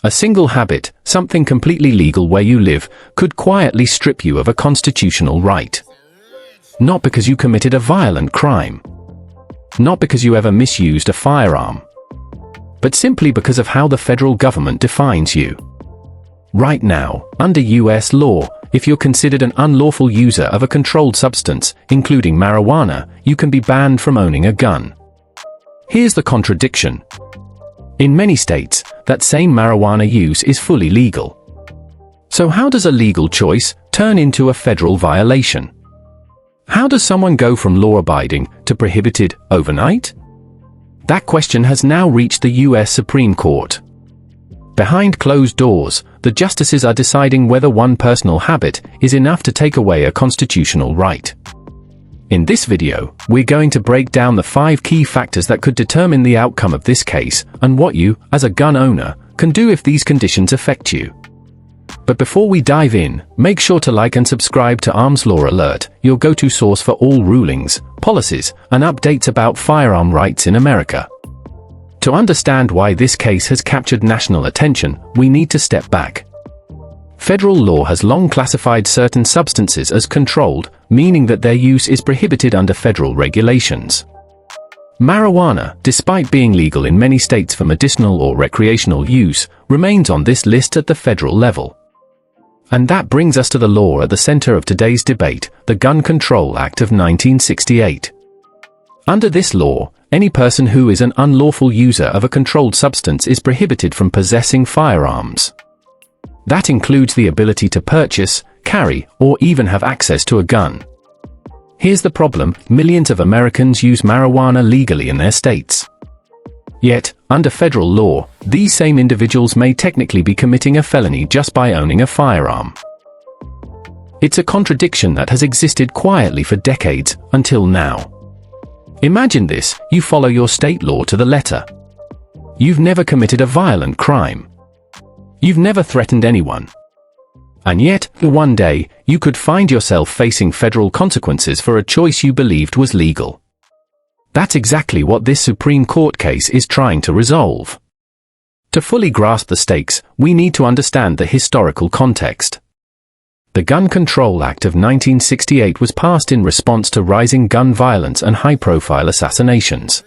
A single habit, something completely legal where you live, could quietly strip you of a constitutional right. Not because you committed a violent crime. Not because you ever misused a firearm. But simply because of how the federal government defines you. Right now, under US law, if you're considered an unlawful user of a controlled substance, including marijuana, you can be banned from owning a gun. Here's the contradiction. In many states, that same marijuana use is fully legal. So how does a legal choice turn into a federal violation? How does someone go from law-abiding to prohibited overnight? That question has now reached the US Supreme Court. Behind closed doors, the justices are deciding whether one personal habit is enough to take away a constitutional right. In this video, we're going to break down the 5 key factors that could determine the outcome of this case, and what you, as a gun owner, can do if these conditions affect you. But before we dive in, make sure to like and subscribe to Arms Law Alert, your go-to source for all rulings, policies, and updates about firearm rights in America. To understand why this case has captured national attention, we need to step back. Federal law has long classified certain substances as controlled, meaning that their use is prohibited under federal regulations. Marijuana, despite being legal in many states for medicinal or recreational use, remains on this list at the federal level. And that brings us to the law at the center of today's debate, the Gun Control Act of 1968. Under this law, any person who is an unlawful user of a controlled substance is prohibited from possessing firearms. That includes the ability to purchase, carry, or even have access to a gun. Here's the problem: millions of Americans use marijuana legally in their states. Yet, under federal law, these same individuals may technically be committing a felony just by owning a firearm. It's a contradiction that has existed quietly for decades, until now. Imagine this: you follow your state law to the letter. You've never committed a violent crime. You've never threatened anyone. And yet, one day, you could find yourself facing federal consequences for a choice you believed was legal. That's exactly what this Supreme Court case is trying to resolve. To fully grasp the stakes, we need to understand the historical context. The Gun Control Act of 1968 was passed in response to rising gun violence and high-profile assassinations.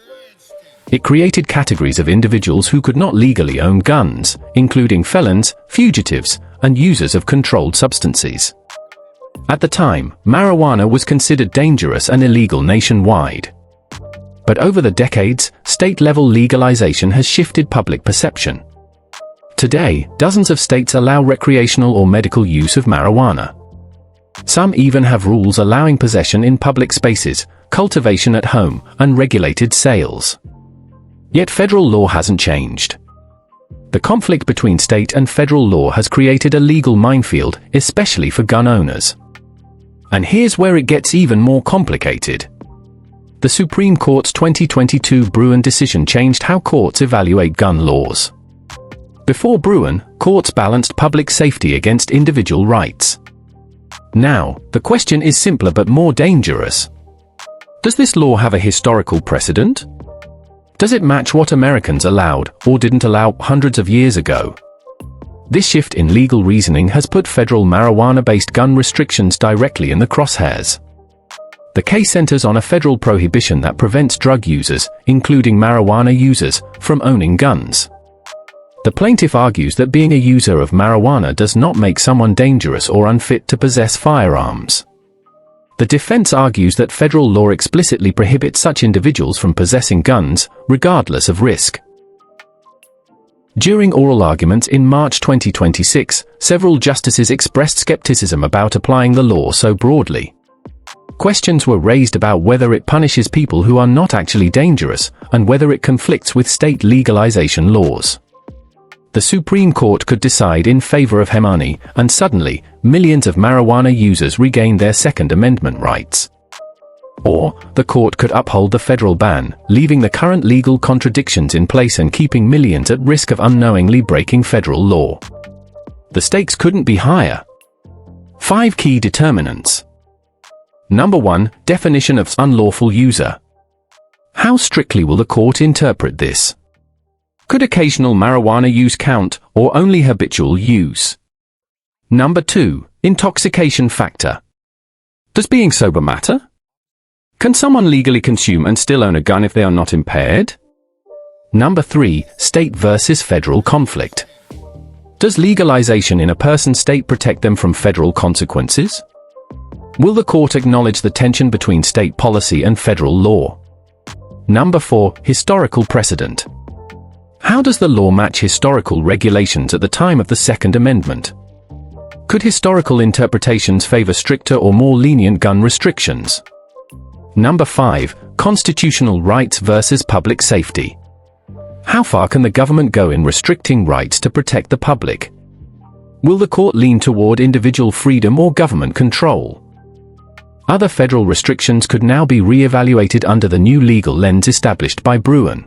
It created categories of individuals who could not legally own guns, including felons, fugitives, and users of controlled substances. At the time, marijuana was considered dangerous and illegal nationwide. But over the decades, state-level legalization has shifted public perception. Today, dozens of states allow recreational or medical use of marijuana. Some even have rules allowing possession in public spaces, cultivation at home, and regulated sales. Yet federal law hasn't changed. The conflict between state and federal law has created a legal minefield, especially for gun owners. And here's where it gets even more complicated. The Supreme Court's 2022 Bruin decision changed how courts evaluate gun laws. Before Bruin, courts balanced public safety against individual rights. Now, the question is simpler but more dangerous. Does this law have a historical precedent? Does it match what Americans allowed, or didn't allow, hundreds of years ago? This shift in legal reasoning has put federal marijuana-based gun restrictions directly in the crosshairs. The case centers on a federal prohibition that prevents drug users, including marijuana users, from owning guns. The plaintiff argues that being a user of marijuana does not make someone dangerous or unfit to possess firearms. The defense argues that federal law explicitly prohibits such individuals from possessing guns, regardless of risk. During oral arguments in March 2026, several justices expressed skepticism about applying the law so broadly. Questions were raised about whether it punishes people who are not actually dangerous, and whether it conflicts with state legalization laws. The Supreme Court could decide in favor of Hemani, and suddenly, millions of marijuana users regain their Second Amendment rights. Or, the court could uphold the federal ban, leaving the current legal contradictions in place and keeping millions at risk of unknowingly breaking federal law. The stakes couldn't be higher. 5 key determinants. Number 1, definition of unlawful user. How strictly will the court interpret this? Could occasional marijuana use count, or only habitual use? Number 2. Intoxication factor. Does being sober matter? Can someone legally consume and still own a gun if they are not impaired? Number 3. State versus federal conflict. Does legalization in a person's state protect them from federal consequences? Will the court acknowledge the tension between state policy and federal law? Number 4. Historical precedent. How does the law match historical regulations at the time of the Second Amendment? Could historical interpretations favor stricter or more lenient gun restrictions? Number 5. Constitutional rights versus public safety. How far can the government go in restricting rights to protect the public? Will the court lean toward individual freedom or government control? Other federal restrictions could now be re-evaluated under the new legal lens established by Bruin.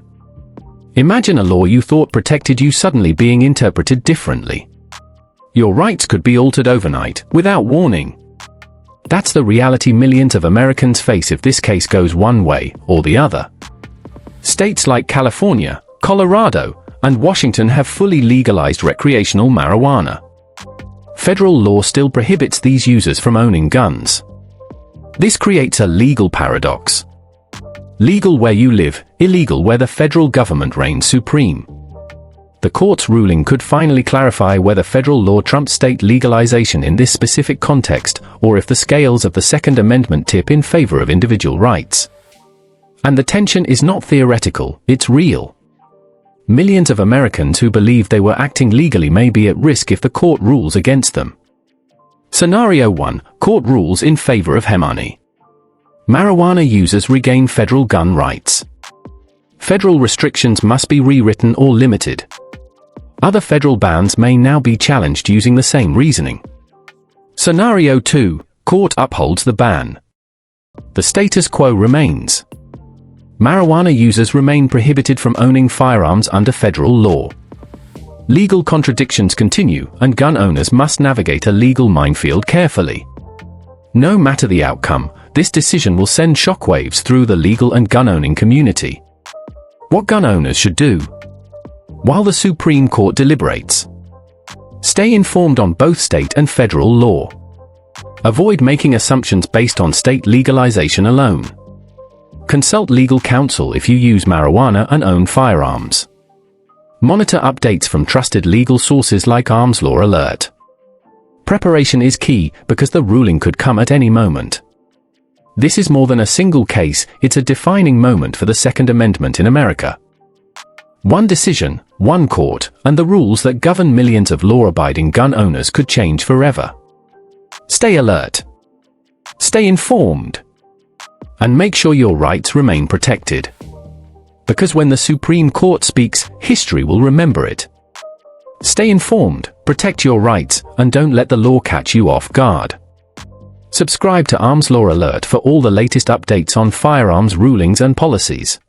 Imagine a law you thought protected you suddenly being interpreted differently. Your rights could be altered overnight, without warning. That's the reality millions of Americans face if this case goes one way or the other. States like California, Colorado, and Washington have fully legalized recreational marijuana. Federal law still prohibits these users from owning guns. This creates a legal paradox. Legal where you live, illegal where the federal government reigns supreme. The court's ruling could finally clarify whether federal law trumps state legalization in this specific context, or if the scales of the Second Amendment tip in favor of individual rights. And the tension is not theoretical, it's real. Millions of Americans who believe they were acting legally may be at risk if the court rules against them. Scenario 1. Court rules in favor of Hemani. Marijuana users regain federal gun rights. Federal restrictions must be rewritten or limited. Other federal bans may now be challenged using the same reasoning. Scenario 2. Court upholds the ban. The status quo remains. Marijuana users remain prohibited from owning firearms under federal law. Legal contradictions continue, and gun owners must navigate a legal minefield carefully. No matter the outcome, this decision will send shockwaves through the legal and gun-owning community. What gun owners should do? While the Supreme Court deliberates, stay informed on both state and federal law. Avoid making assumptions based on state legalization alone. Consult legal counsel if you use marijuana and own firearms. Monitor updates from trusted legal sources like Arms Law Alert. Preparation is key because the ruling could come at any moment. This is more than a single case, it's a defining moment for the Second Amendment in America. One decision, one court, and the rules that govern millions of law-abiding gun owners could change forever. Stay alert. Stay informed. And make sure your rights remain protected. Because when the Supreme Court speaks, history will remember it. Stay informed, protect your rights, and don't let the law catch you off guard. Subscribe to Arms Law Alert for all the latest updates on firearms rulings and policies.